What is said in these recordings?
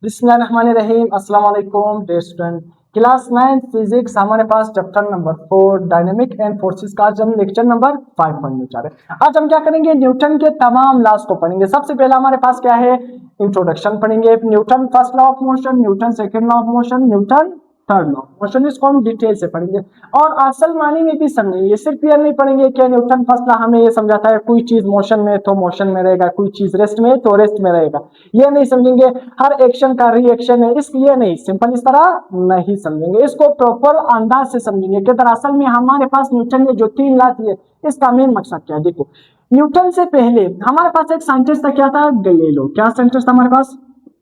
बिस्मिल्लाहिर्रहमानिर्रहीम। अस्सलाम वालेकुम डियर स्टूडेंट। क्लास 9 फिजिक्स हमारे पास chapter number 4 dynamic and forces का आज हम लेक्चर नंबर 5 पढ़ने जा रहे हैं। आज हम क्या करेंगे, न्यूटन के तमाम लॉज को पढ़ेंगे। सबसे पहला हमारे पास क्या है, इंट्रोडक्शन पढ़ेंगे। Newton first law of motion, Newton second law of motion, Newton third law of motion. इसको हम डिटेल से पढ़ेंगे और असल मानी में भी समझेंगे। सिर्फ ये नहीं पढ़ेंगे कि न्यूटन फर्स्ट लॉ हमें ये समझाता है कोई चीज मोशन में तो मोशन में रहेगा, कोई चीज रेस्ट में तो रेस्ट में रहेगा, ये नहीं समझेंगे। हर एक्शन का रिएक्शन है, इसलिए नहीं, सिंपल इस तरह नहीं समझेंगे। इसको प्रॉपर अंदाज से समझेंगे कि दरअसल में हमारे पास न्यूटन ने जो 3 लॉ दिए, इसका मेन मकसद क्या है। देखो, न्यूटन से पहले हमारे पास एक साइंटिस्ट था, क्या था, गैलीलियो। क्या साइंटिस्ट था हमारे पास,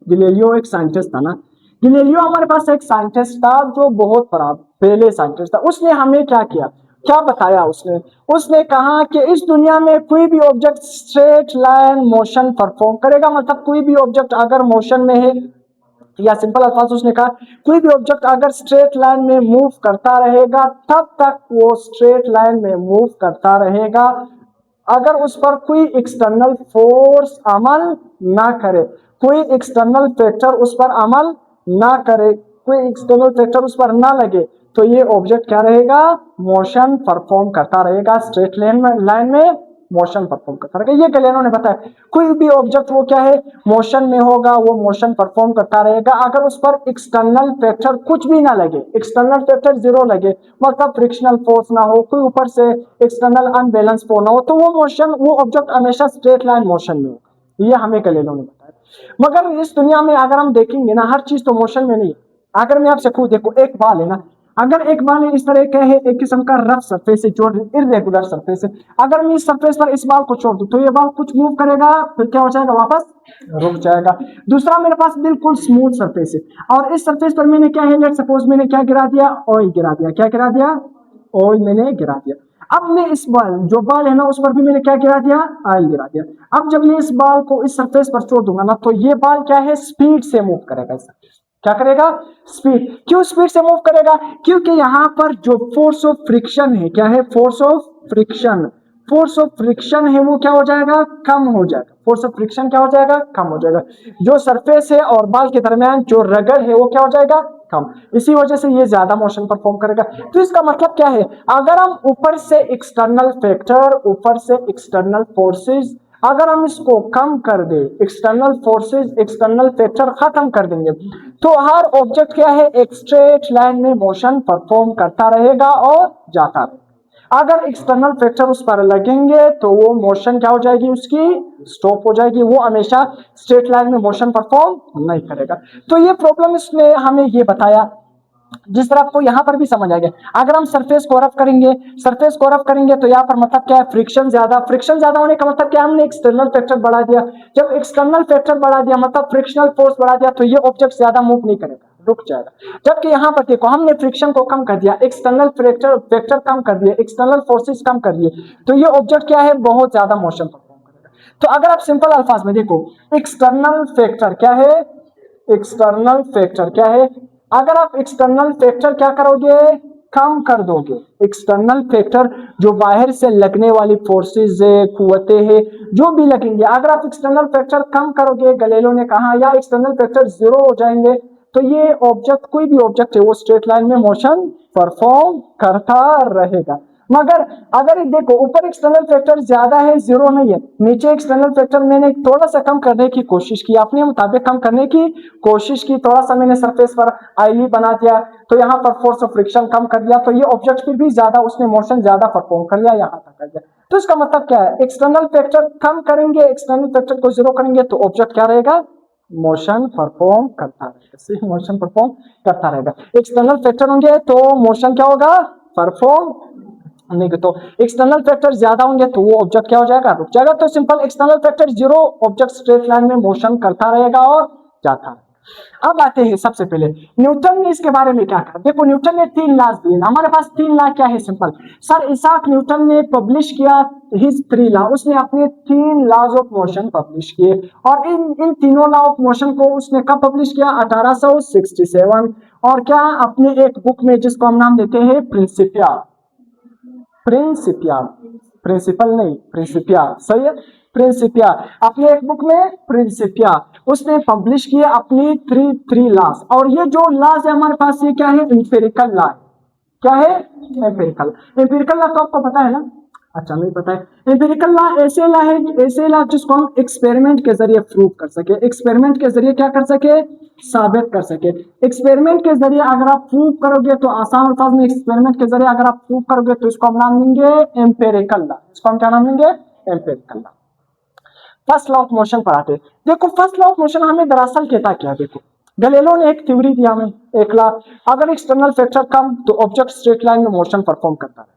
गैलीलियो एक साइंटिस्ट था ना। गैलीलियो हमारे पास एक साइंटिस्ट था जो बहुत बड़ा पहले साइंटिस्ट था। उसने हमें क्या किया, क्या बताया उसने, उसने कहा कि इस दुनिया में कोई भी object straight line motion perform करेगा। मतलब कोई भी ऑब्जेक्ट अगर मोशन में है, या सिंपल अल्फाज उसने कहा कोई भी ऑब्जेक्ट अगर स्ट्रेट लाइन में मूव करता रहेगा तब तक वो स्ट्रेट लाइन में मूव करता रहेगा, अगर उस पर कोई एक्सटर्नल फोर्स अमल ना करे, कोई एक्सटर्नल फैक्टर उस पर अमल ना करे, कोई एक्सटर्नल फैक्टर उस पर ना लगे, तो ये ऑब्जेक्ट क्या रहेगा, मोशन परफॉर्म करता रहेगा, स्ट्रेट लाइन में मोशन परफॉर्म करता रहेगा। ये गैलीलियो ने बताया कोई भी ऑब्जेक्ट वो क्या है, मोशन में होगा, वो मोशन परफॉर्म करता रहेगा अगर उस पर एक्सटर्नल फैक्टर कुछ भी ना लगे, एक्सटर्नल फैक्टर जीरो लगे, मतलब फ्रिक्शनल फोर्स ना हो, कोई ऊपर से एक्सटर्नल अनबैलेंस फोर्स ना हो, तो वो मोशन, वो ऑब्जेक्ट हमेशा स्ट्रेट लाइन मोशन में होगा। ये हमें गैलीलियो ने बताया। मगर इस दुनिया में अगर हम देखेंगे ना, हर चीज तो मोशन में नहीं। अगर मैं आपसे खुद देखो, एक बाल है ना, अगर एक बाल इस तरह का है, एक किस्म का रफ सरफेस है, जो इरेगुलर सरफेस है, अगर मैं इस सरफेस पर इस बाल को छोड़ दूं तो ये बाल कुछ मूव करेगा, फिर क्या हो जाएगा, वापस रुक जाएगा। दूसरा मेरे पास बिल्कुल स्मूथ सरफेस है और इस सरफेस पर मैंने क्या है, लेट सपोज मैंने क्या गिरा दिया, ऑयल गिरा दिया। क्या गिरा दिया, ऑयल मैंने गिरा दिया। अब मैं इस बाल, जो बाल है ना, उस पर भी मैंने क्या गिरा दिया, ऑयल गिरा दिया। अब जब मैं इस बाल को इस सरफेस पर छोड़ दूंगा ना, तो ये बाल क्या है, स्पीड से मूव करेगा। क्या करेगा, स्पीड। क्यों स्पीड से मूव करेगा, क्योंकि यहां पर जो फोर्स ऑफ फ्रिक्शन है, क्या है, force of friction, force of friction है वो क्या हो जाएगा, कम हो जाएगा। फोर्स ऑफ फ्रिक्शन क्या हो जाएगा, कम हो जाएगा। जो सरफेस है और बाल के दरमियान जो रगड़ है वो क्या हो जाएगा, कम। इसी वजह से ये ज्यादा मोशन परफॉर्म करेगा। तो इसका मतलब क्या है, अगर हम ऊपर से एक्सटर्नल फैक्टर, ऊपर से एक्सटर्नल फोर्सेस अगर हम इसको कम कर दे, एक्सटर्नल फोर्सेस, एक्सटर्नल फैक्टर खत्म कर देंगे, तो हर ऑब्जेक्ट क्या है, एक स्ट्रेट लाइन में मोशन परफॉर्म करता रहेगा और जाता रहेगा। अगर एक्सटर्नल फैक्टर उस पर लगेंगे तो वो मोशन क्या हो जाएगी, उसकी स्टॉप हो जाएगी, वो हमेशा स्ट्रेट लाइन में मोशन परफॉर्म नहीं करेगा। तो ये प्रॉब्लम इसने हमें ये बताया, जिस तरह आपको यहाँ पर भी समझ आ गया। अगर हम सरफेस को रफ करेंगे, सरफेस को रफ करेंगे तो यहाँ पर मतलब क्या है, फ्रिक्शन ज्यादा, फ्रिक्शन ज्यादा होने का मतलब क्या, हमने एक्सटर्नल फैक्टर बढ़ा दिया। जब एक्सटर्नल फैक्टर बढ़ा दिया मतलब फ्रिक्शनल फोर्स बढ़ा दिया, तो ये ऑब्जेक्ट ज्यादा मूव नहीं करेगा, रुक जाएगा। जबकि यहाँ पर देखो, हमने फ्रिक्शन को कम कर दिया, एक्सटर्नल फैक्टर कम कर दिए, एक्सटर्नल फोर्सेस कम कर दिए, तो ये ऑब्जेक्ट क्या है, बहुत ज्यादा मोशन परफॉर्म करेगा। तो अगर आप सिंपल अल्फाज में देखो, एक्सटर्नल फैक्टर क्या है, एक्सटर्नल फैक्टर क्या है, अगर आप एक्सटर्नल फैक्टर क्या करोगे, कम कर दोगे, एक्सटर्नल फैक्टर जो बाहर से लगने वाली फोर्सेस है, कुव्वतें हैं, जो भी लगेंगे, अगर आप एक्सटर्नल फैक्टर कम करोगे, गैलीलियो ने कहा, या एक्सटर्नल फैक्टर जीरो हो जाएंगे, तो ये ऑब्जेक्ट, कोई भी ऑब्जेक्ट है, वो स्ट्रेट लाइन में मोशन परफॉर्म करता रहेगा। मगर अगर देखो, ऊपर एक्सटर्नल फैक्टर ज्यादा है, जीरो नहीं है, नीचे एक्सटर्नल फैक्टर मैंने थोड़ा सा कम करने की कोशिश की, अपने मुताबिक कम करने की कोशिश की, थोड़ा सा मैंने सरफेस पर आईली बना दिया, तो यहाँ पर फोर्स ऑफ फ्रिक्शन कम कर दिया, तो ये ऑब्जेक्ट फिर भी ज्यादा, उसने मोशन ज्यादा परफॉर्म कर लिया, यहाँ तक कर दिया। तो इसका मतलब क्या है, एक्सटर्नल फैक्टर कम करेंगे, एक्सटर्नल फैक्टर को जीरो करेंगे, तो ऑब्जेक्ट क्या रहेगा, मोशन परफॉर्म करता रहेगा, मोशन परफॉर्म करता रहेगा। एक्सटर्नल फैक्टर होंगे तो मोशन क्या होगा, परफॉर्म नहीं, तो एक्सटर्नल फैक्टर ज्यादा होंगे तो वो ऑब्जेक्ट क्या हो जाएगा, रुक जाएगा। तो simple, external factor zero, object straight line में मोशन करता रहेगा और जाता रहेगा। अब आते हैं, सबसे पहले न्यूटन ने इसके बारे में क्या कहा। देखो, न्यूटन ने 3 लॉज दिए, हमारे पास 3 लॉ क्या है, सिंपल। सर इसाक न्यूटन ने पब्लिश किया हिज 3 लॉ, उसने अपने 3 लॉज ऑफ मोशन पब्लिश किए, और इन तीनों लॉ ऑफ मोशन को उसने कब पब्लिश किया, 1867, और क्या, अपने एक बुक में, जिसको हम नाम देते हैं प्रिंसिपिया, प्रिंसिपिया, प्रिंसिपल नहीं, प्रिंसिपिया, सही है। प्रिंसिपिया, अपने एक बुक में प्रिंसिपिया उसने पब्लिश किए अपनी थ्री लॉज। और ये जो लॉज है हमारे पास ये क्या है, एम्पिरिकल लॉ। क्या है, एम्पिरिकल। एम्पिरिकल लॉ तो आपको पता है ना, अच्छा नहीं पता है। एम्पिरिकल लॉ ऐसे लॉ है, ऐसे लॉ जिसको हम एक्सपेरिमेंट के जरिए प्रूव कर सके, एक्सपेरिमेंट के जरिए क्या कर सके, साबित कर सके। एक्सपेरिमेंट के जरिए अगर आप प्रूव करोगे तो आसान अल्फाज में, एक्सपेरिमेंट के जरिए अगर आप प्रूव करोगे तो इसको हम नाम देंगे एम्पिरिकल लॉ। इसको हम क्या नाम देंगे, empirical law. First law of motion पढ़ाते। देखो फर्स्ट लॉ ऑफ मोशन हमें दरअसल कहता क्या है, देखो गैलीलियो ने एक थ्योरी दिया हमें, एक लॉ, अगर एक्सटर्नल फैक्टर कम तो ऑब्जेक्ट स्ट्रेट लाइन में मोशन परफॉर्म करता है।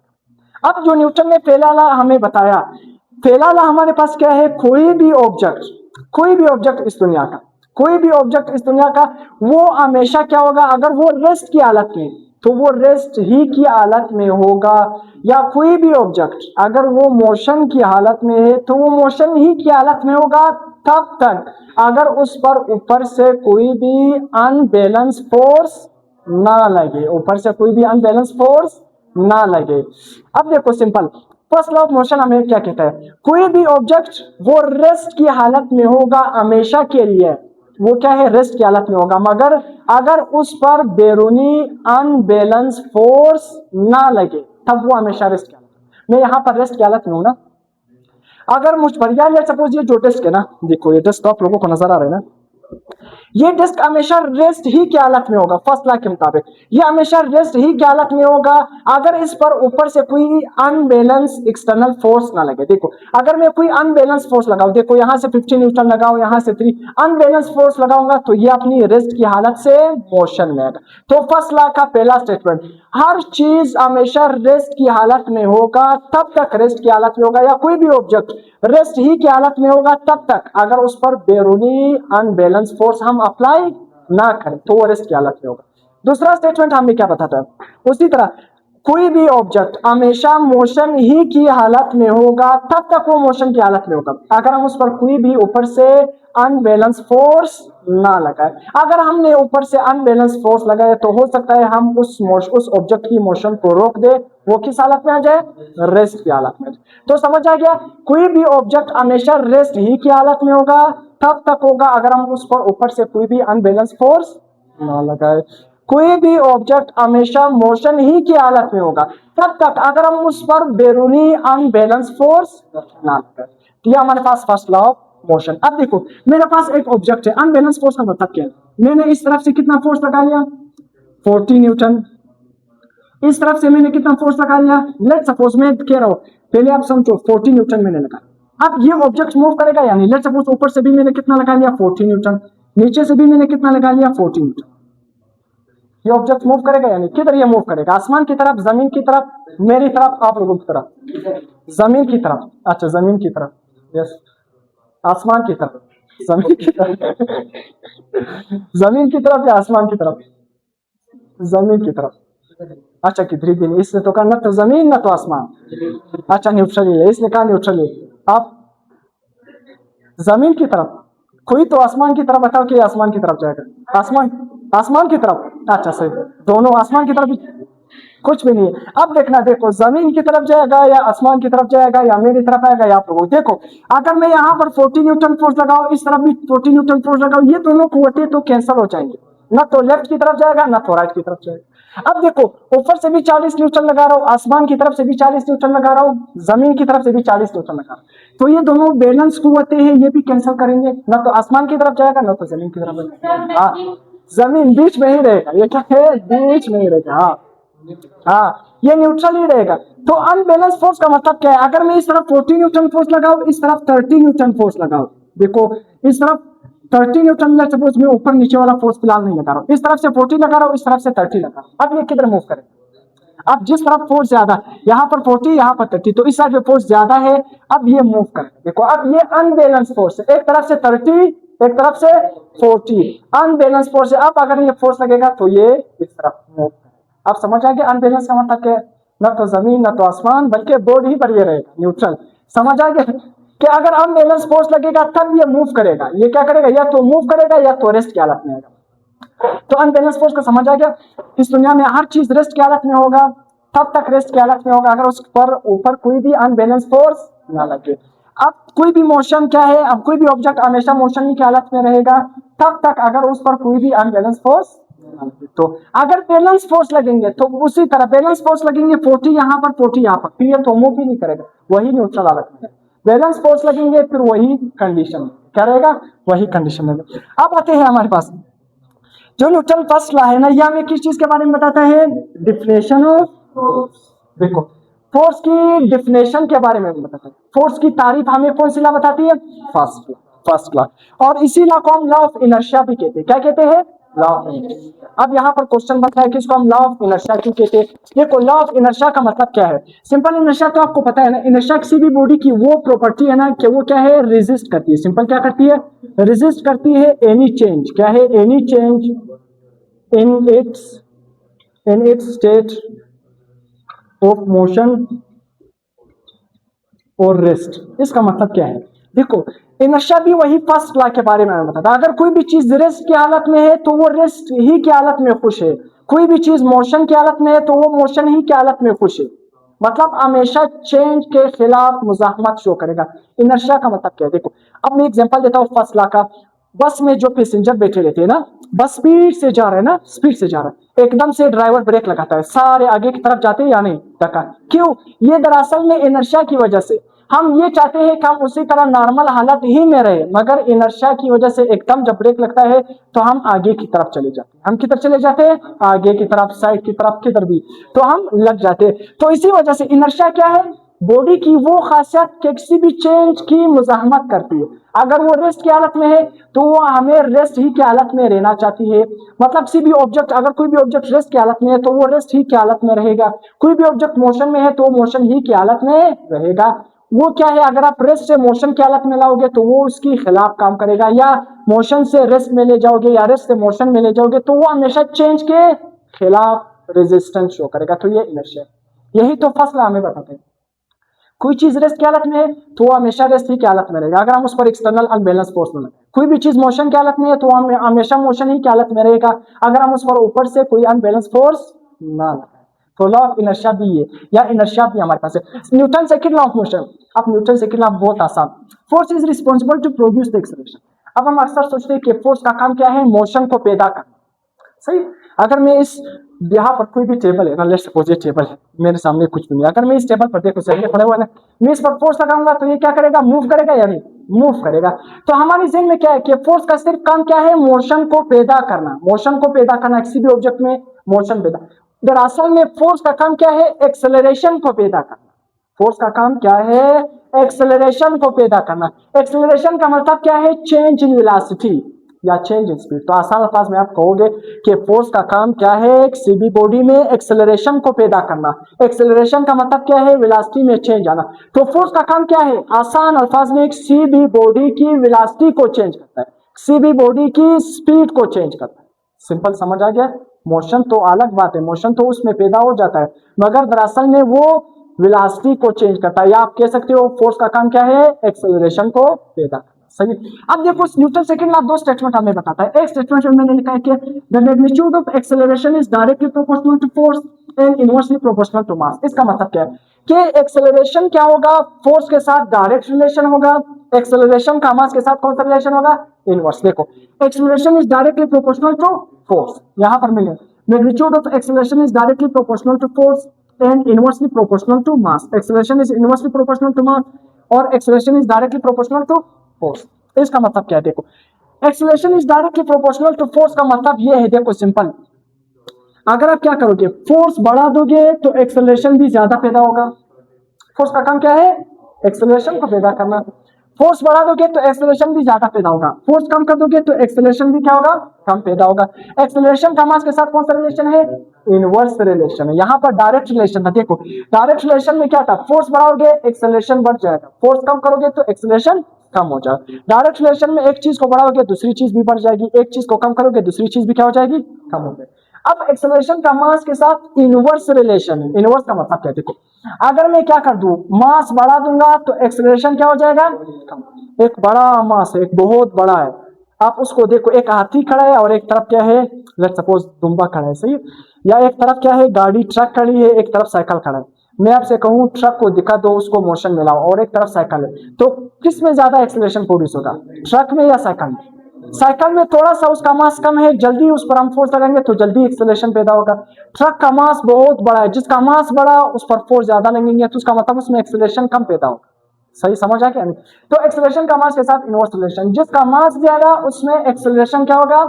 अब जो न्यूटन ने पहला लॉ हमें बताया, पहला लॉ हमारे पास क्या है, कोई भी ऑब्जेक्ट इस दुनिया का, कोई भी ऑब्जेक्ट इस दुनिया का वो हमेशा क्या होगा, अगर वो रेस्ट की हालत में तो वो रेस्ट ही की हालत में होगा, या कोई भी ऑब्जेक्ट अगर वो मोशन की हालत में है तो वो मोशन ही की हालत में होगा तब तक अगर उस पर ऊपर से कोई भी अनबैलेंस फोर्स ना लगे, ऊपर से कोई भी अनबैलेंस फोर्स ना लगे। अब देखो simple, first law of motion हमें क्या कहता है, कोई भी ऑब्जेक्ट वो रेस्ट की हालत में होगा हमेशा के लिए, वो क्या है, रेस्ट की हालत में होगा, मगर अगर उस पर बैरूनी अनबैलेंस फोर्स ना लगे तब वो हमेशा रेस्ट की हालत में। मैं यहाँ पर रेस्ट की हालत में हूं ना, अगर मुझ पर या सपोज ये जो डेस्क है ना, देखो ये डेस्क तो आप लोगों को नजर आ रहा है ना, ये डिस्क हमेशा रेस्ट ही की हालत में होगा, फर्स्ट लॉ के मुताबिक ये हमेशा रेस्ट ही की हालत में होगा अगर इस पर ऊपर से कोई अनबैलेंस एक्सटर्नल फोर्स ना लगे। देखो अगर मैं कोई अनबैलेंस फोर्स लगाऊं, देखो यहां से 15 न्यूटन लगाऊं, यहां से 3 अनबैलेंस फोर्स लगाऊंगा तो ये अपनी रेस्ट की हालत से मोशन में आएगा। तो फर्स्ट लॉ का पहला स्टेटमेंट, हर चीज हमेशा रेस्ट की हालत में होगा तब तक रेस्ट की हालत में होगा, या कोई भी ऑब्जेक्ट रेस्ट ही की हालत में होगा तब तक अगर उस पर बैरूनी अनबैलेंस फोर्स हम अप्लाई ना करें तो वो रेस्ट की हालत में होगा। दूसरा स्टेटमेंट हमें क्या बताता है, उसी तरह कोई भी ऑब्जेक्ट हमेशा मोशन ही की हालत में होगा तब तक वो मोशन की हालत में होगा अगर हम उस पर कोई भी ऊपर से अनबैलेंस फोर्स ना लगाए। अगर हमने ऊपर से अनबैलेंस फोर्स लगाए तो हो सकता है हम उस ऑब्जेक्ट की मोशन को रोक दे, वो किस हालत में आ जाए, रेस्ट की हालत में। तो समझ आ गया, कोई भी ऑब्जेक्ट हमेशा रेस्ट ही की हालत में होगा तब तक होगा अगर हम उस पर ऊपर से कोई भी अनबैलेंस फोर्स ना लगाए। कोई भी ऑब्जेक्ट हमेशा मोशन ही की हालत में होगा तब तक अगर हम उस पर बैरूनी अनबैलेंस फोर्स ना लगाए। तो ये हमारे पास फर्स्ट लॉ ऑफ मोशन। अब देखो मेरे पास एक ऑब्जेक्ट है, अनबैलेंस फोर्स का मतलब क्या है, मैंने इस तरफ से कितना फोर्स लगा लिया, 40 न्यूटन, इस तरफ से मैंने कितना फोर्स लगा लिया, लेट सपोज मैं कह रहा हूं, पहले आप समझो 40 न्यूटन मैंने लगा। अब ये ऑब्जेक्ट मूव करेगा या नहीं, लेट सपोज ऊपर से भी मैंने कितना लगा लिया 40 न्यूटन, नीचे से भी मैंने कितना लगा लिया 40 न्यूटन, ये ऑब्जेक्ट मूव करेगा या नहीं, किधर ये मूव करेगा, आसमान की तरफ, जमीन की तरफ, मेरी तरफ, आप लोगों की तरफ, जमीन की तरफ, अच्छा जमीन की तरफ, यस आसमान की तरफ, जमीन की तरफ जमीन की तरफ या आसमान की तरफ, जमीन की तरफ, अच्छा किधर भी नहीं, इसने तो कहा न तो जमीन न तो आसमान, अच्छा न्यूट्रल है, इसने कहा न्यूट्रल है, आप जमीन की तरफ, कोई तो आसमान की तरफ बताओ कि आसमान की तरफ जाएगा, आसमान की तरफ, अच्छा सही, दोनों आसमान की तरफ, कुछ भी नहीं है। अब देखना, देखो जमीन की तरफ जाएगा या आसमान की तरफ जाएगा या मेरी तरफ आएगा या आप लोगों, देखो अगर मैं यहाँ पर 40 न्यूटन फोर्स लगाऊं, इस तरफ भी 40 न्यूटन फोर्स लगाऊं, ये दोनों कुव्वतें तो कैंसिल हो जाएंगे, ना तो लेफ्ट की तरफ जाएगा ना तो राइट की तरफ जाएगा। अब देखो ऊपर से भी 40 न्यूटन लगा रहा हूं, आसमान की तरफ से भी 40 न्यूटन लगा रहा हूं, जमीन की तरफ से भी 40 न्यूटन लगा रहा हूं, तो ये दोनों बैलेंस कुव्वतें हैं, ये भी कैंसिल करेंगे, ना तो आसमान की तरफ जाएगा ना तो जमीन की तरफ। हाँ जमीन बीच में ही रहेगा, ये क्या है, बीच में ही रहेगा, हाँ ये न्यूट्रल ही रहेगा। तो अनबैलेंस फोर्स का मतलब क्या है, अगर मैं इस तरफ 40 न्यूटन फोर्स लगाऊं, इस तरफ 30 न्यूटन फोर्स लगाऊं, देखो इस तरफ 30 न्यूटन में सपोज मैं ऊपर नीचे वाला फोर्स फिलहाल नहीं लगा रहा हूं, इस तरफ से 40 लगा रहा हूं, इस तरफ से 30 लगा रहा हूं, अब ये किधर मूव करे, अब जिस तरफ फोर्स ज्यादा, यहाँ पर 40 यहाँ पर 30, तो इस साइड पे फोर्स ज्यादा है, अब ये मूव करेगा। देखो अब ये अनबैलेंस फोर्स है, एक तरफ से 30 एक तरफ से 40, अनबैलेंस फोर्स है, अब अगर ये फोर्स लगेगा तो ये इस तरफ मूव करेगा। अब समझ आ गया अनबैलेंस का मतलब क्या है, न तो जमीन न तो आसमान, बल्कि बोर्ड ही पर ये रहेगा, न्यूट्रल। समझ आ गया कि अगर अनबैलेंस फोर्स लगेगा तब ये मूव करेगा, ये क्या करेगा, या तो मूव करेगा या तो रेस्ट की हालत में आएगा। तो अनबैलेंस फोर्स को समझ आ गया, इस दुनिया में हर चीज रेस्ट की हालत में होगा तब तक रेस्ट की हालत में होगा अगर उस पर ऊपर कोई भी अनबैलेंस फोर्स ना लगे। अब कोई भी मोशन क्या है, अब कोई भी ऑब्जेक्ट हमेशा मोशन ही की हालत में रहेगा तब तक अगर उस पर कोई भी अनबैलेंस फोर्स, तो अगर बैलेंस फोर्स लगेंगे तो उसी तरह बैलेंस फोर्स लगेंगे 40 यहाँ पर 40 यहाँ पर, फिर ये तो मूव भी नहीं करेगा, वही न्यूट्रल हालत में है। बैलेंस फोर्स लगेंगे फिर वही कंडीशन क्या रहेगा, वही कंडीशन रहेगा। अब आते हैं हमारे पास जो न्यूटन फर्स्ट लॉ है ना, यह हमें किस चीज के बारे में बताता है, डिफिनेशन ऑफ, देखो फोर्स की डिफिनेशन के बारे में बताता है। फोर्स की तारीफ हमें कौन सी लॉ बताती है, फर्स्ट लॉ। और इसी लॉ को हम लॉ ऑफ इनर्शिया भी कहते हैं। क्या कहते हैं, लॉ ऑफ इनर्शिया। अब यहाँ पर क्वेश्चन बनता है कि इसको हम लॉ ऑफ इनर्शिया क्यों कहते हैं। देखो लॉ ऑफ इनर्शिया का मतलब क्या है, सिंपल इनर्शिया तो आपको पता है ना, इनर्शिया किसी भी बॉडी की वो प्रॉपर्टी है ना कि वो क्या है, रेजिस्ट करती है। सिंपल क्या करती है, रेजिस्ट करती है एनी चेंज, क्या है, any change in its state of motion और रेस्ट। इसका मतलब क्या है, देखो इनर्शिया भी वही फर्स्ट लॉ के बारे में बताता है। अगर कोई भी चीज रेस्ट की हालत में है तो वो रेस्ट ही की हालत में खुश है, कोई भी चीज मोशन की हालत में है तो वो मोशन ही की हालत में खुश है, मतलब हमेशा चेंज के खिलाफ मुजाहमत शो करेगा। इनर्शिया का मतलब क्या है, देखो अब मैं एग्जांपल देता हूँ फर्स्ट लॉ का। बस में जो पैसेंजर बैठे रहते हैं ना, बस स्पीड से जा रहे हैं ना, स्पीड से जा रहा है, एकदम से ड्राइवर ब्रेक लगाता है, सारे आगे की तरफ जाते हैं या नहीं, टका क्यों, ये दरअसल में इनर्शिया की वजह से। हम ये चाहते हैं कि हम उसी तरह नॉर्मल हालत ही में रहे, मगर इनर्शिया की वजह से एकदम जब ब्रेक लगता है तो हम आगे की तरफ चले जाते हैं। हम किधर चले जाते हैं, आगे की तरफ, साइड की तरफ, किधर भी, तो हम लग जाते हैं। तो इसी वजह से इनर्शिया क्या है, बॉडी की वो खासियत किसी भी चेंज की मुजाहमत करती है। अगर वो रेस्ट की हालत में है तो वो हमें रेस्ट ही की हालत में रहना चाहती है। मतलब किसी भी ऑब्जेक्ट, अगर कोई भी ऑब्जेक्ट रेस्ट की हालत में है तो वो रेस्ट ही की हालत में रहेगा, कोई भी ऑब्जेक्ट मोशन में है तो वो मोशन ही की हालत में रहेगा। वो क्या है, अगर आप रेस्ट से मोशन की हालत में लाओगे तो वो उसकी खिलाफ काम करेगा, या मोशन से रेस्ट में ले जाओगे या रेस्ट से मोशन में ले जाओगे तो वो हमेशा चेंज के खिलाफ रेजिस्टेंस शो करेगा। तो ये इनर्शिया, यही तो फर्स्ट लॉ हमें बताते हैं। कोई चीज रेस्ट की हालत में है तो वो हमेशा रेस्ट ही की हालत में रहेगा, अगर हम उस पर एक्सटर्नल अनबैलेंस फोर्स न लगाएं। कोई भी चीज मोशन की हालत में है तो वो हमेशा मोशन ही की हालत में रहेगा, अगर हम उस पर ऊपर से कोई अनबैलेंस फोर्स ना लगाएं। तो लॉ ऑफ इनर्शिया भी है, या इनर्शिया भी हमारे पास है। Newton second law of motion, अब न्यूटन सेकंड लॉ बहुत आसान, force is responsible to produce the acceleration. अब हम अक्सर सोचते हैं कि फोर्स का काम क्या है, मोशन को पैदा करना, सही। अगर मैं इस, यहाँ पर कोई भी टेबल है ना, लेट्स सपोज ये टेबल है, मेरे सामने कुछ भी नहीं, अगर मैं इस टेबल पर देखो सही खड़ा हुआ है, मैं इस पर फोर्स लगाऊंगा तो ये क्या करेगा, मूव करेगा या नहीं, मूव करेगा। तो हमारे ज़हन में क्या है कि फोर्स का सिर्फ काम क्या है, मोशन को पैदा करना, मोशन को पैदा करना, किसी भी ऑब्जेक्ट में मोशन पैदा। दरअसल में फोर्स का काम क्या है, एक्सेलरेशन को पैदा करना। फोर्स का काम क्या है, एक्सेलरेशन को पैदा करना। एक्सेलरेशन का मतलब क्या है, चेंज इन वेलोसिटी या चेंज इन स्पीड। तो आसान अल्फाज में आप कहोगे कि फोर्स का काम क्या है, किसी भी बॉडी में एक्सेलरेशन को पैदा करना। एक्सेलरेशन का मतलब क्या है, वेलोसिटी में चेंज आना। तो फोर्स का काम क्या है, आसान अल्फाज में किसी भी बॉडी की वेलोसिटी को चेंज करता है, किसी भी बॉडी की स्पीड को चेंज करता है। सिंपल समझ आ गया। मोशन तो अलग बात है, मोशन तो उसमें पैदा हो जाता है, मगर दरअसल में वो वेलोसिटी को चेंज करता है, या आप कह सकते हो फोर्स का काम क्या है, एक्सेलरेशन को पैदा करना। सही। अब देखो न्यूटन सेकंड लॉ दो स्टेटमेंट हमें बताता है। एक स्टेटमेंट में मैंने लिखा है कि the magnitude of acceleration is directly proportional to force and inversely proportional to mass. इसका मतलब क्या है कि एक्सेलरेशन क्या होगा, फोर्स के साथ डायरेक्ट रिलेशन होगा, एक्सेलरेशन का मास के साथ कौन सा रिलेशन होगा, इनवर्स। देखो acceleration is directly proportional to force, यहां पर मिले magnitude of acceleration is directly proportional to force and inversely proportional to mass. Acceleration is inversely proportional to mass और acceleration is directly proportional to force. इसका मतलब क्या है, देखो acceleration is directly proportional to force का मतलब ये है, देखो सिंपल, अगर आप क्या करोगे, फोर्स बढ़ा दोगे तो एक्सेलरेशन भी ज्यादा पैदा होगा। फोर्स का काम क्या है, एक्सेलरेशन को पैदा करना। फोर्स बढ़ा दोगे तो एक्सेलरेशन भी ज्यादा पैदा होगा, फोर्स कम कर दोगे तो एक्सेलरेशन भी क्या होगा, कम पैदा होगा। एक्सेलरेशन का मास के साथ कौन सा रिलेशन है, इनवर्स रिलेशन है। यहाँ पर डायरेक्ट रिलेशन था, देखो डायरेक्ट रिलेशन में क्या था, फोर्स बढ़ाओगे एक्सेलरेशन बढ़ जाएगा, फोर्स कम करोगे तो एक्सेलरेशन कम हो जाएगा। डायरेक्ट रिलेशन में एक चीज को बढ़ाओगे दूसरी चीज भी बढ़ जाएगी, एक चीज को कम करोगे दूसरी चीज भी क्या हो जाएगी, कम हो जाएगी। अब एक्सेलरेशन का मास के साथ इनवर्स रिलेशन है। इनवर्स का मतलब क्या है, देखो अगर मैं क्या कर दूं, मास बढ़ा दूंगा तो एक्सेलरेशन क्या हो जाएगा, कम। एक बड़ा मास है, एक बहुत बड़ा है, आप उसको देखो, एक हाथी खड़ा है और एक तरफ क्या है, लेट्स सपोज दुम्बा खड़ा है, सही, या एक तरफ क्या है, गाड़ी ट्रक खड़ी है, एक तरफ साइकिल खड़ा है। मैं आपसे कहूं ट्रक को दिखा दो, उसको मोशन में लाओ और एक तरफ साइकिल है, तो किस में ज्यादा एक्सेलरेशन प्रोड्यूस होगा, ट्रक में या साइकिल में? साइकिल में थोड़ा सा उसका मास कम है, जल्दी उस पर हम फोर्स लगाएंगे तो जल्दी एक्सेलरेशन पैदा होगा। ट्रक का मास बहुत बड़ा है, जिसका मास बड़ा उस पर फोर्स ज्यादा लगेंगे, तो उसका मतलब उसमें एक्सेलरेशन कम पैदा होगा। सही समझ आ गया नहीं? तो एक्सेलरेशन का मास के साथ इनवर्स रिलेशन, जिसका मास ज्यादा उसमें एक्सेलरेशन क्या होगा,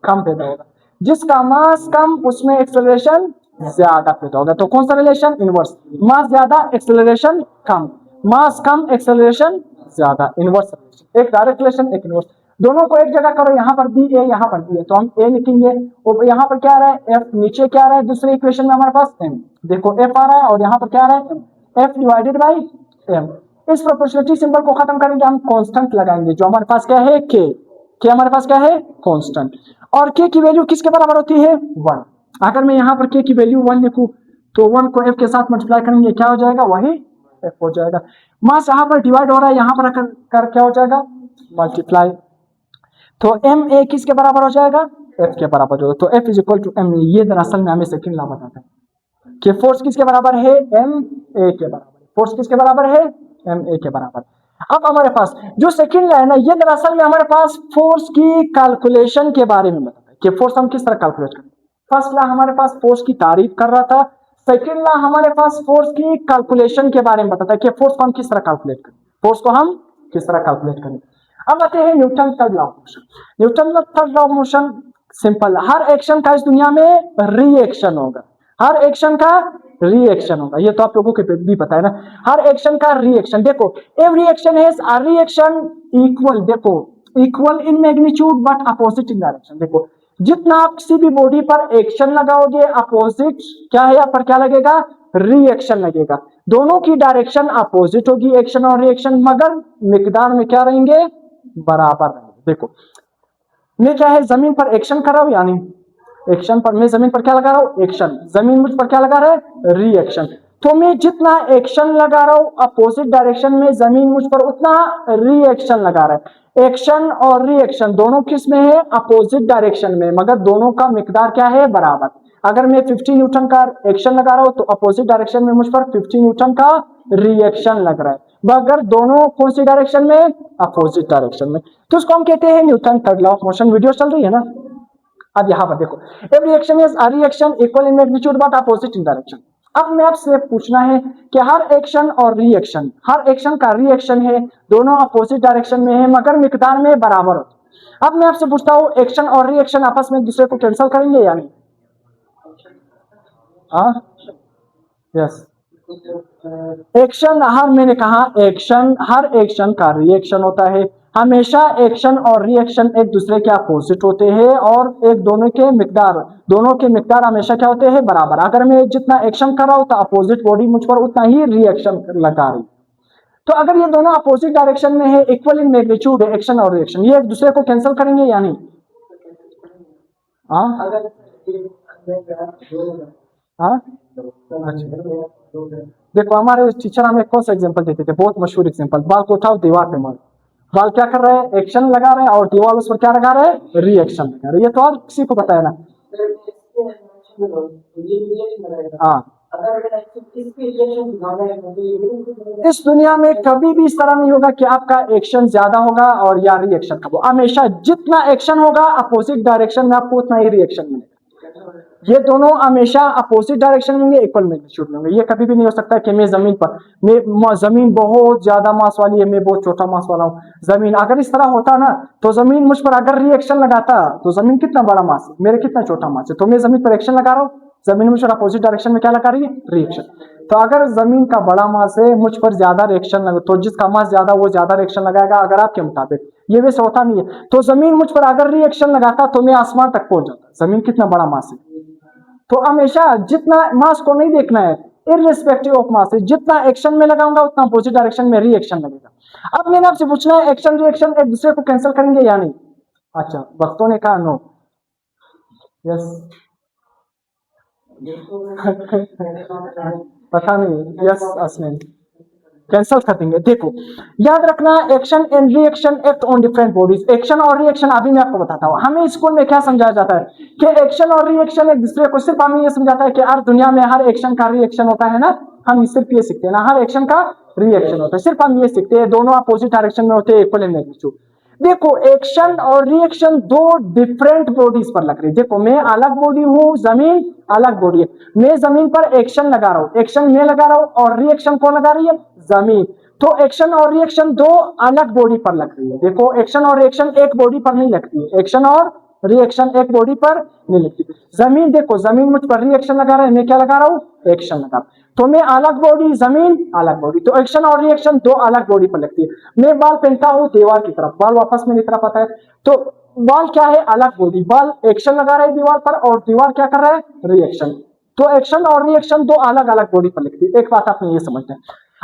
कम पैदा होगा, जिसका मास कम उसमें एक्सेलरेशन ज्यादा पैदा होगा। तो कौन सा रिलेशन, इनवर्स, मास ज्यादा एक्सेलरेशन कम, मास कम एक्सेलरेशन ज्यादा, इनवर्स रिलेशन। एक डायरेक्ट रिलेशन, एक इनवर्स। दोनों को एक जगह करो, यहाँ पर बी ए, यहाँ पर बी ए, तो हम ए लिखेंगे, और यहाँ पर क्या आ रहा है एफ, नीचे क्या आ रहा है दूसरे इक्वेशन में हमारे पास एम, देखो एफ आ रहा है और यहाँ पर क्या आ रहा है M, F divided by M. इस प्रोपोर्शनलिटी सिंबल को खत्म करेंगे, हम कांस्टेंट लगाएंगे, जो हमारे पास क्या है के हमारे पास क्या है कांस्टेंट, और के की वैल्यू किसके बराबर होती है 1। अगर मैं यहाँ पर के की वैल्यू 1 लिखूं तो 1 को एफ के साथ मल्टीप्लाई करेंगे, क्या हो जाएगा, वही एफ हो जाएगा। मास यहाँ पर डिवाइड हो रहा है, यहाँ पर कर क्या हो जाएगा मल्टीप्लाई, तो एम ए किसके बराबर हो जाएगा, एफ के बराबर होगा, तो F is equal to M A. ये दरअसल में हमें सेकंड लॉ बताता है कि फोर्स किसके बराबर है, एम ए के बराबर, फोर्स किसके बराबर है, एम ए के बराबर। अब हमारे पास जो सेकंड लॉ है ना, ये दरअसल में हमारे पास फोर्स की कैलकुलेशन के बारे में बताता है कि फोर्स हम किस तरह कैलकुलेट करें। फर्स्ट लॉ हमारे पास फोर्स की तारीफ कर रहा था, सेकंड लॉ हमारे पास फोर्स की कैलकुलेशन के बारे में बताता है कि फोर्स को हम किस तरह कैलकुलेट करें, फोर्स को हम किस तरह कैलकुलेट करें। अब आते हैं Newton third law of motion. Newton third law of motion simple, her action का इस दुनिया में रिएक्शन होगा, हर एक्शन का रिएक्शन होगा, ये तो आप लोगों के भी पता है ना, हर एक्शन का रिएक्शन। देखो every action has a reaction equal, देखो equal in magnitude but opposite in direction. देखो जितना आप किसी भी बॉडी पर एक्शन लगाओगे, अपोजिट क्या है, यहाँ पर क्या लगेगा, रिएक्शन लगेगा, दोनों की डायरेक्शन अपोजिट होगी, एक्शन और रिएक्शन, मगर मिकदार में क्या रहेंगे, बराबर रहेंगे। देखो मैं क्या है जमीन पर एक्शन कर रहा हूं, यानी एक्शन पर, मैं जमीन पर क्या लगा रहा हूं, एक्शन, जमीन मुझ पर क्या लगा रहा है, रिएक्शन। तो मैं जितना एक्शन लगा रहा हूं अपोजिट डायरेक्शन में, जमीन मुझ पर उतना रिएक्शन लगा रहा है। एक्शन और रिएक्शन दोनों किस में है, अपोजिट डायरेक्शन में, मगर दोनों का मिकदार क्या है, बराबर। अगर मैं 50 न्यूटन का एक्शन लगा रहा हूं तो अपोजिट डायरेक्शन में मुझ पर 50 न्यूटन का रिएक्शन लग रहा है, मगर दोनों कौन सी डायरेक्शन में, अपोजिट डायरेक्शन में, तो उसको हम कहते हैं Newton third law of motion. Video चल रही है ना। अब यहां पर देखो every action is a reaction equal in magnitude but opposite in direction. अब मैं आपसे पूछना है कि हर एक्शन और रिएक्शन, हर एक्शन का रिएक्शन है, दोनों अपोजिट डायरेक्शन में है, मगर मिकदार में बराबर होते। अब मैं आपसे पूछता हूं एक्शन और रिएक्शन आपस में एक दूसरे को कैंसिल करेंगे या नहीं, यस। एक्शन, हर मैंने कहा एक्शन, हर एक्शन का रिएक्शन होता है, हमेशा एक्शन और रिएक्शन एक दूसरे के अपोजिट होते हैं, और एक दोनों के मिकदार हमेशा क्या होते हैं, बराबर। अगर मैं जितना एक्शन कर रहा हूं तो अपोजिट बॉडी मुझ पर उतना ही रिएक्शन लगा रही। तो अगर ये दोनों अपोजिट डायरेक्शन में है, इक्वल इन मैग्नीट्यूड है एक्शन और रिएक्शन, ये एक दूसरे को कैंसिल करेंगे या नहीं, हाँ हाँ। देखो हमारे टीचर हमें कौन सा एग्जांपल देते थे, बहुत मशहूर एग्जांपल, बाल को उठाओ दीवार पे मारो, बाल क्या कर रहे हैं, एक्शन लगा रहे हैं, और दीवार उस पर क्या लगा रहे हैं, रिएक्शन लगा रहे हैं। ये तो और किसी को पता है ना, हाँ। इस दुनिया में कभी भी इस तरह नहीं होगा कि आपका एक्शन ज्यादा होगा और या रिएक्शन कम होगा, हमेशा जितना एक्शन होगा अपोजिट डायरेक्शन में आपको उतना ही रिएक्शन मिलेगा। ये दोनों हमेशा अपोजिट डायरेक्शन में होंगे, इक्वल मैग्नीट्यूड में होंगे। ये कभी भी नहीं हो सकता कि मैं जमीन पर, मैं जमीन बहुत ज्यादा मास वाली है, मैं बहुत छोटा मास वाला हूँ। जमीन अगर इस तरह होता ना, तो जमीन मुझ पर अगर रिएक्शन लगाता तो जमीन कितना बड़ा मास है, मेरे कितना छोटा मास है, तो मैं जमीन पर एक्शन लगा रहा हूँ, जमीन मुझ पर अपोजिट डायरेक्शन में क्या लगा रही है, रिएक्शन। तो अगर जमीन का बड़ा मास है, मुझ पर ज्यादा रिएक्शन लगे, तो जिसका मास ज्यादा वो ज्यादा रिएक्शन लगाएगा, अगर आपके मुताबिक। ये वैसे होता नहीं है, तो जमीन मुझ पर अगर रिएक्शन लगाता तो मैं आसमान तक पहुंच जाता, जमीन कितना बड़ा मास है। तो हमेशा जितना मास को नहीं देखना है, इररिस्पेक्टिव ऑफ मास है, जितना एक्शन में लगाऊंगा उतना अपोजिट डायरेक्शन में रिएक्शन लगेगा। अब मैंने आपसे पूछना है एक्शन रिएक्शन एक दूसरे को कैंसिल करेंगे या नहीं, अच्छा वक्तों ने कहा नो, यस। पता नहीं, यस असमिन, कैंसिल कर देंगे। देखो याद रखना, action and reaction act on different bodies. Action और रिएक्शन अभी मैं आपको बताता हूँ। हमें स्कूल में क्या समझाया जाता है कि एक्शन और रिएक्शन एक दूसरे को, सिर्फ हमें ये समझाता है कि यार दुनिया में हर एक्शन का रिएक्शन होता है ना, हम सिर्फ ये सीखते हैं ना, हर एक्शन का रिएक्शन होता है, सिर्फ हम ये सीखते हैं, दोनों अपोजिट डायरेक्शन में होते हैं, इक्वल इन मैग्नीट्यूड। देखो एक्शन और रिएक्शन दो डिफरेंट बॉडीज पर लग रही है। देखो मैं अलग बॉडी हूँ, जमीन अलग बॉडी है। मैं जमीन पर एक्शन लगा रहा हूँ, एक्शन मैं लगा रहा हूँ, और रिएक्शन कौन लगा रही है? जमीन। तो एक्शन और रिएक्शन दो अलग बॉडी पर लग रही है। देखो एक्शन और रिएक्शन एक बॉडी पर नहीं लगती है, एक्शन और रिएक्शन एक बॉडी पर नहीं लगती। जमीन, देखो जमीन मुझ पर रिएक्शन लगा रहा है, मैं क्या लगा रहा हूँ? एक्शन लगा रहा हूं। तो मैं अलग बॉडी, जमीन अलग बॉडी, तो एक्शन और रिएक्शन दो अलग बॉडी पर लगती है। मैं बॉल फेंकता हूँ दीवार की तरफ, बॉल वापस मेरी तरफ आता है, तो बॉल क्या है? अलग बॉडी, बॉल एक्शन लगा रहा है दीवार पर, और दीवार क्या कर रहा है? रिएक्शन। तो एक्शन और रिएक्शन दो अलग अलग बॉडी पर लगती है। एक बात आपने ये समझना है।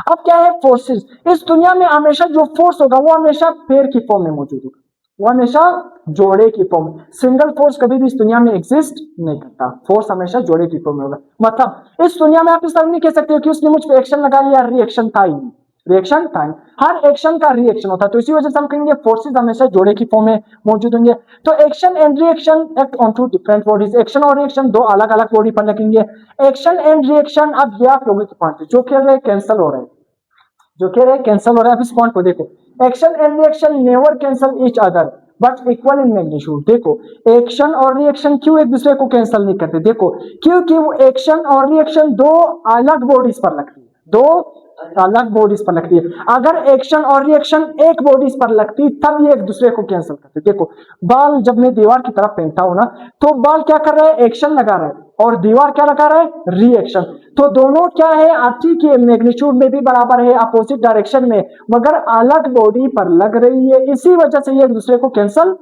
अब क्या है? फोर्सेस। इस दुनिया में हमेशा जो फोर्स होगा वो हमेशा पेयर की फॉर्म में मौजूद होगा, वो हमेशा जोड़े की फॉर्म में। सिंगल फोर्स कभी भी इस दुनिया में एग्जिस्ट नहीं करता, फोर्स हमेशा जोड़े की फॉर्म में होगा। मतलब इस दुनिया में आप इस तरह नहीं कह सकते कि उसने मुझ पर एक्शन लगा लिया, रिएक्शन था ही नहीं, रिएक्शन था ही। हर एक्शन का रिएक्शन होता है, तो इसी वजह से हम कहेंगे फोर्सेस हमेशा जोड़े की फॉर्म में मौजूद होंगे। तो action and reaction act on two different bodies. Action और रिएक्शन दो अलग अलग बॉडी पर लगेंगे। एक्शन एंड रिएक्शन, अब ये आप लोगों के पॉइंट है जो कह रहे हैं कैंसिल हो रहे हैं, जो कह रहे हैं कैंसिल हो रहा है। अब इस पॉइंट को देखो, action and reaction never cancel each other but equal in magnitude. देखो एक्शन और रिएक्शन क्यों एक दूसरे को कैंसिल नहीं करते? देखो क्योंकि वो एक्शन और रिएक्शन दो अलग बॉडीज पर लगती है, दो अलग बॉडीज पर लगती है। अगर एक्शन और रिएक्शन एक बॉडीज पर लगती तब ये एक दूसरे को कैंसिल करते। देखो बॉल जब मैं दीवार की तरफ फेंकता हूं ना, तो बॉल क्या कर रहा है? एक्शन लगा रहा है, और दीवार क्या लगा रहा है? रिएक्शन। तो दोनों क्या है? ठीक है, मैग्नीट्यूड में भी बराबर है, अपोजिट डायरेक्शन में, मगर अलग बॉडी पर लग रही है, इसी वजह से ये एक दूसरे को कैंसिल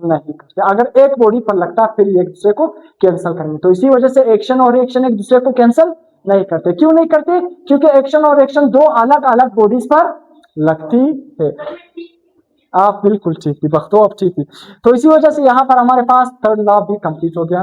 नहीं करते। अगर एक बॉडी पर लगता फिर ये एक दूसरे को कैंसिल करेंगे। तो इसी वजह से एक्शन और रिएक्शन एक दूसरे को कैंसिल नहीं करते। क्यों नहीं करते? क्योंकि एक्शन और रिएक्शन दो अलग अलग बॉडीज पर लगती है। आप बिल्कुल ठीक थी, बख्तो अब ठीक थी। तो इसी वजह से यहाँ पर हमारे पास थर्ड लॉ भी कंप्लीट हो गया।